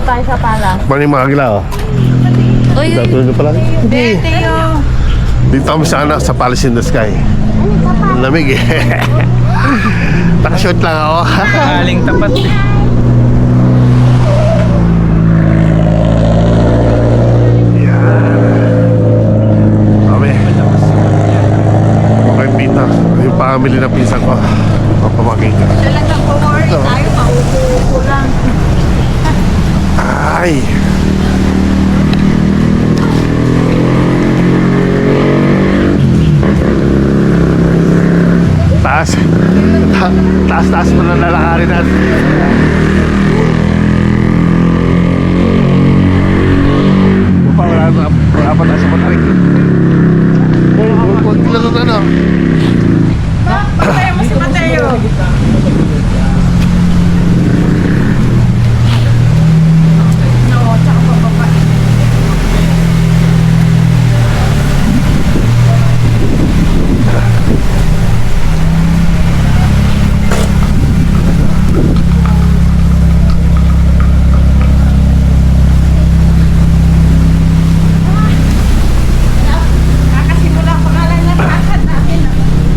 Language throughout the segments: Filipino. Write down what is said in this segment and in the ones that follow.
tayo sa pala. Paano yung mga agila, oh? Uy, Natulog ka pala? Hindi. Teo. Dito kami sa ano, sa Palace in the Sky. Ang lamig eh. Nakashort lang ako. Aling tapat. Okay, pita. Yung family na pinsan ko. Papamagay ka. Talagang kumori tayo, paupo lang. Ay! Taas. Taas mo na lalakarin natin. Wala pa tayo sa matarik. Huwag nila doon ano. Patay mo si Mateo.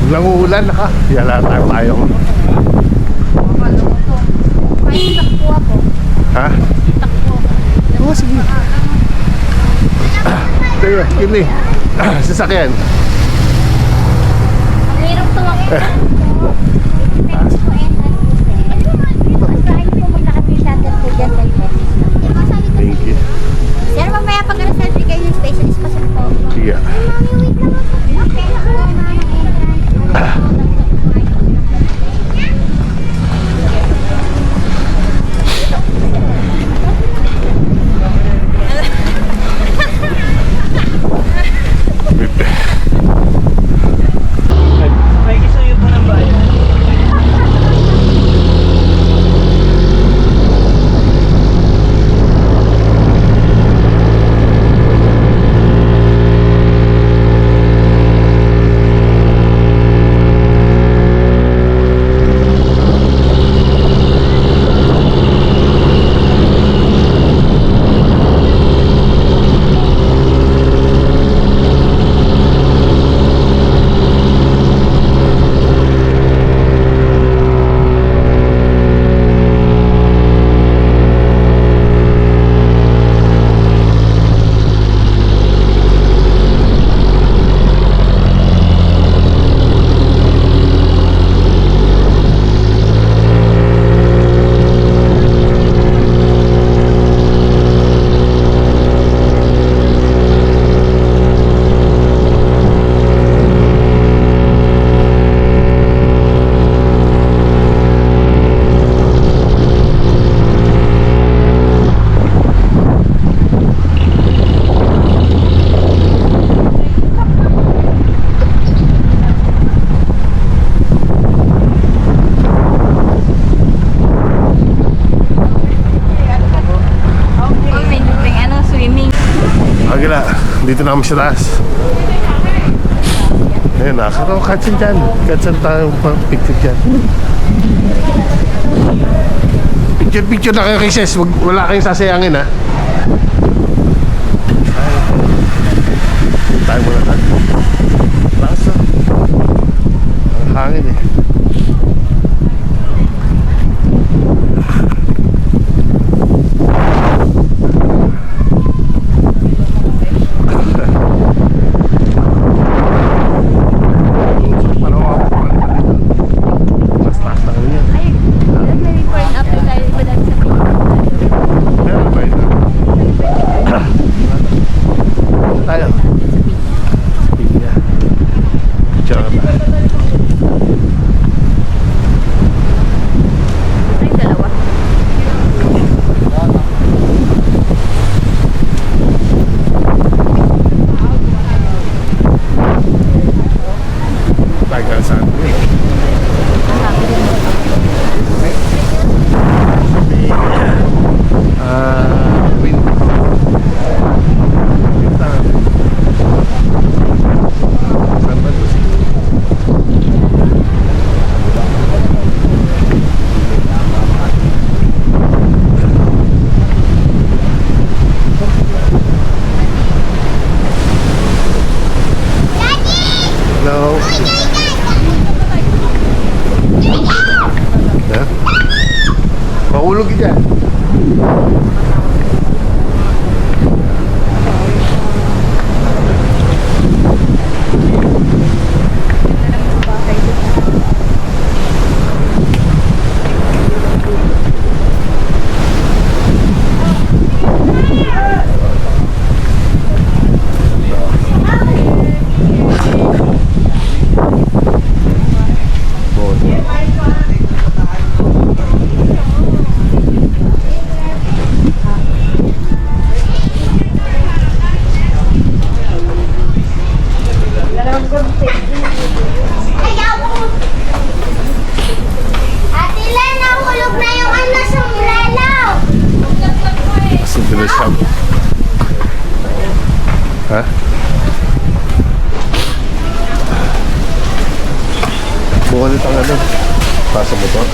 Walang uulan ha. Yala tayo. May takpo ako. Ha? Takpo. Oo, sige. Tayo, kini. Sasakyan. Ang hirap tumakbo. Thank you. Sir, mamaya pag selfie kayo ng station is pasal po. Sige. May kisuyo po ng bayan. Agila, dito na kami sa taas. Ayun na, karo katsin dyan. Katsin tayo picture dyan. Picture na kayo kay Ses. Wala kayong sasayangin ha. Tayo muna tayo. Lakas na. Ang hangin eh. Ate Len, nahulog na yung ano, sombrero. Simple shop. Ha? Bukalit ang ano. Pasa motor.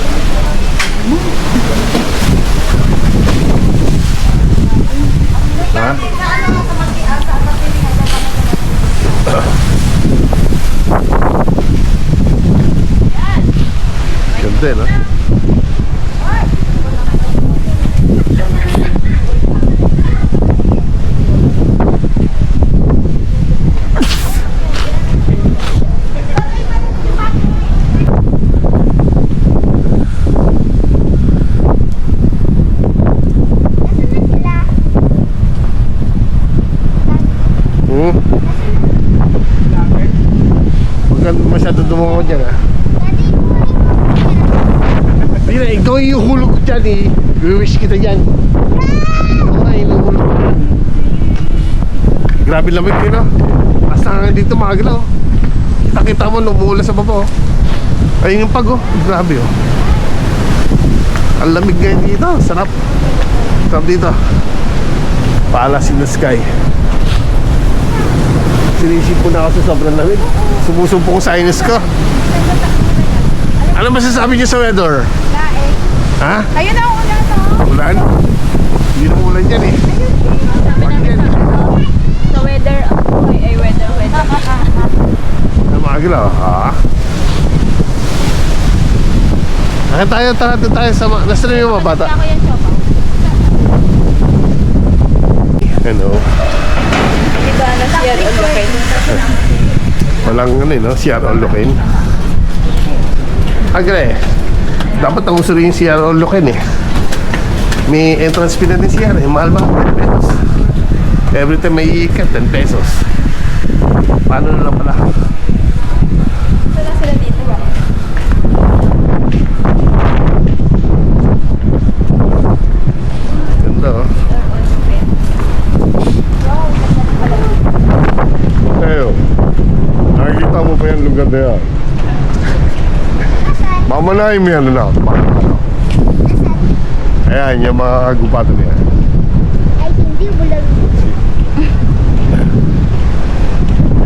Ha? Ganda eh, no? Huwag ka masyado dumungo dyan, ha? Hindi na, ikaw yung hulog dyan, eh. Wiwish kita dyan. Ay, inuhulog ko dyan. Grabe lamig yun, no? Basta nga dito magalaw. Kita-kita mo, lumuula sa baba, oh. Ayun yung pag, oh. Grabe, oh. Ang lamig ngayon dito. Sarap. Sarap dito. Palace in the sky. Sinisip ko na ako sa sobrang lamig. Sumusumpo ko sa inis ko. Ano masasabi niyo sa weather? Ha? Ayun na, ulan no? Ulan? Hindi na ulan yan eh. Pag yan. Sa weather, ay weather. Namagil, oh. Ha? Tara doon tayo sa nasa na yung mga bata. Ako yan, Chopa. Ano? Di ba na siya rin okay? Walang ano eh, no? CR all lock-in. Agre, dapat ang gusto rin yung CR all lock-in eh. May entrance fee na din CR eh. Mahal ba? 10 pesos. Every time may iikat, 10 pesos. Paano na lang pala? Wala sila dito ba? Ganda oh. Ayo, nakikita mo pa yung lugar na yan. Mamanahin mo yan na. Ayan, yung mga gupatan niya. Ay, hindi. Bulag.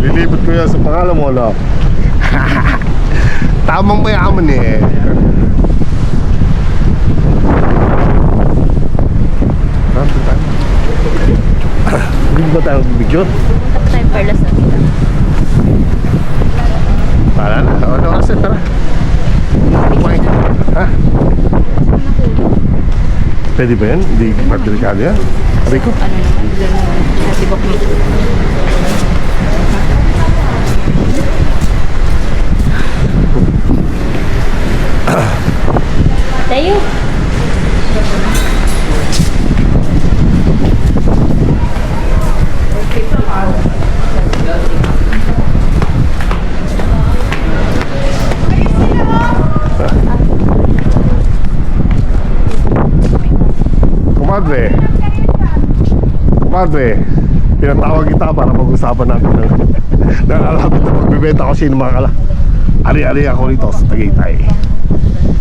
Lilipot ko yan sa pangalan mo, no? Tamang mayaman eh. Nandun tayo. Hindi ba tayo video? Punta pa tayong Perlas na dito. Para na. Ano kasi, tara. Kumain. Ha? Pwede ba yan? Hindi delikado yan? Sabi ko? Ano naman, natibok mo. Tayo. Kumadre, pinatawag kita para mag-usapan natin ng alapit na magbibenta ko sino mga ari-ari ako rito sa Tagaytay.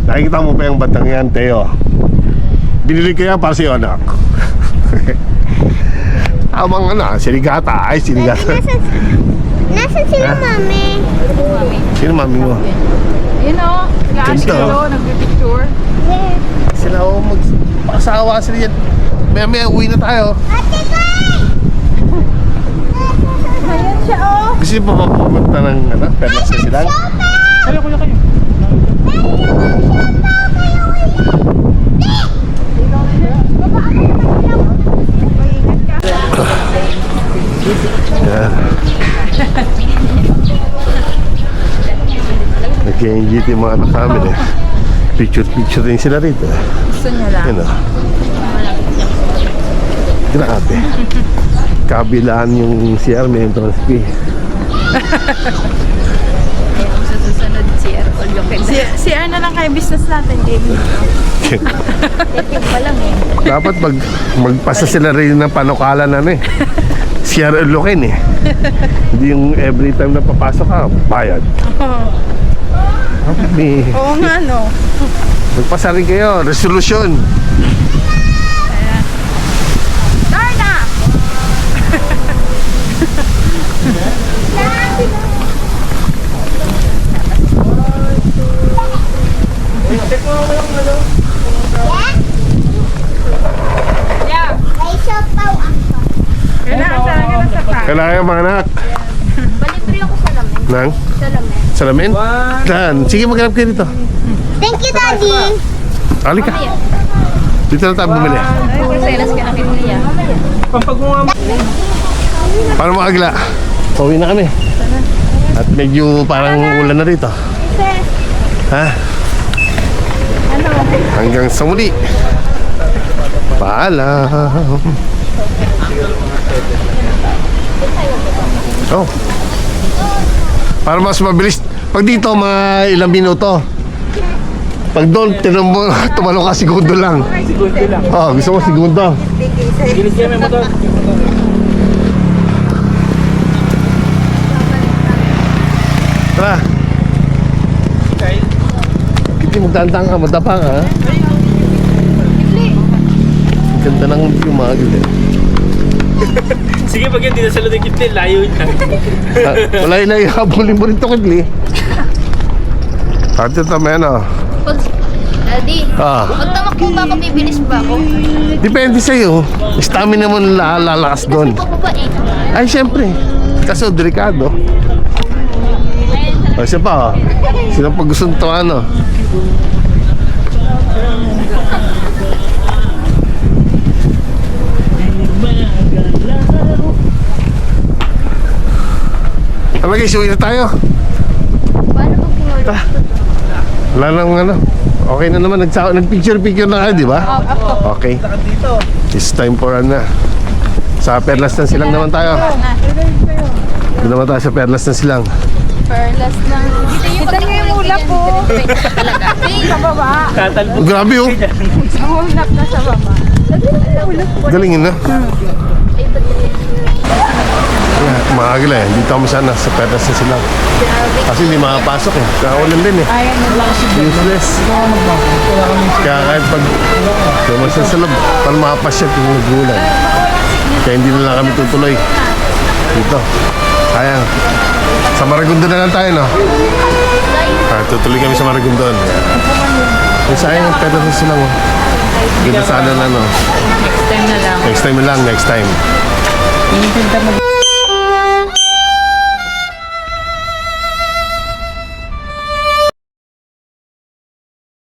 Nakikita mo pa yung bandang yan, Teo. Binili ko yan para sa'yo, anak. Amang ano, sinigata. Ay, sinigata. Nasan sila, mami? Sino mami mo? Yun o, nag-aasya Ganda. o, nagpipicture. Where? Sila o mag-asawa sila yan. Maya uwi na tayo. Ate Kai! Ayan siya, oh. Gusto niyo pa ba pumunta ng ano, Perlas kasi lang? Kaya kuya kayo. Baba ako. Dito yung mga anak namin eh. Picture din sila rito. Gusto niya lang. Yan o. Grabe. Kabilaan yung CR, may entrance fee. Sa susunod, CR all you can. CR na lang kayo business natin, Jamie. Yung pa lang eh. Dapat magpasa sila rin ng panukala na eh. CR Ulokin eh. Hindi yung every time na papasok ka, bayad. Dapat may Oo nga, no? magpasa rin kayo, resolution. Darna! Yeah. Kailangan talaga ng sapat. Kailangan mga anak. Balibre ako sa lamin. Nang? Sa lamin. Salamin? Dan, sige maghanap kayo dito. Thank you, Daddy. Halika. Dito na tayo bumili. Selas ka na kay Kuya. Pampagmumam. Paano makagla? Pauwi na kami. At medyo parang ulan na rito. Ha? Hanggang sa muli. Paalam. Oh. Para mas mabilis. Pag dito, mga ilang minuto. Pag doon, tumalo ka segundo lang. Segundo lang. Oh, gusto mo segundo. Gilid kaya may motor. Tara. Okay. Hindi magtantang ka, madapa ka. Ha? Ganda ng yung mga gilid. Sige, pag yan, di na sa loob ng kiptil, layo niya. Wala yun na ihabulin mo rin ito kagli. At ito may ano. Pag, Daddy, Ah. pag tamakbo ba ako, bibilis ba ako? Depende sa'yo. Stamina mo lalakas doon. Pababa eh. Ay, syempre. Kaso, delikado. O, siya pa, oh. Sino pag gusto nito, ano? Ano guys, uwi na tayo. Paano pag pinulog? Wala nang ano. Okay na naman, nag-picture-picture na kayo, di ba? Okay. Dito. It's time for ano. Sa Perlas ng Silang naman tayo. Doon naman tayo sa Perlas ng Silang. Perlas lang. Kita niyo yung ulap po. Sa baba. Tatalbo. Grabe oh. Ang ulap na sa baba. Galingin na. Yeah, kumagala eh. Dito kami sana sa Perlas ng Silang. Kasi hindi makapasok eh. Kaulan din eh. Useless. Kaya kahit pag lumasan sa loob, para makapasyat yung nagulan. Kaya hindi na lang kami tutuloy. Dito. Sayang. Sa Maragondon na lang tayo, no? Tutuloy kami sa Maragondon. Yung sayang yung Perlas ng Silang. Ganda sana na, no? Next time na lang. Next time na lang, next time.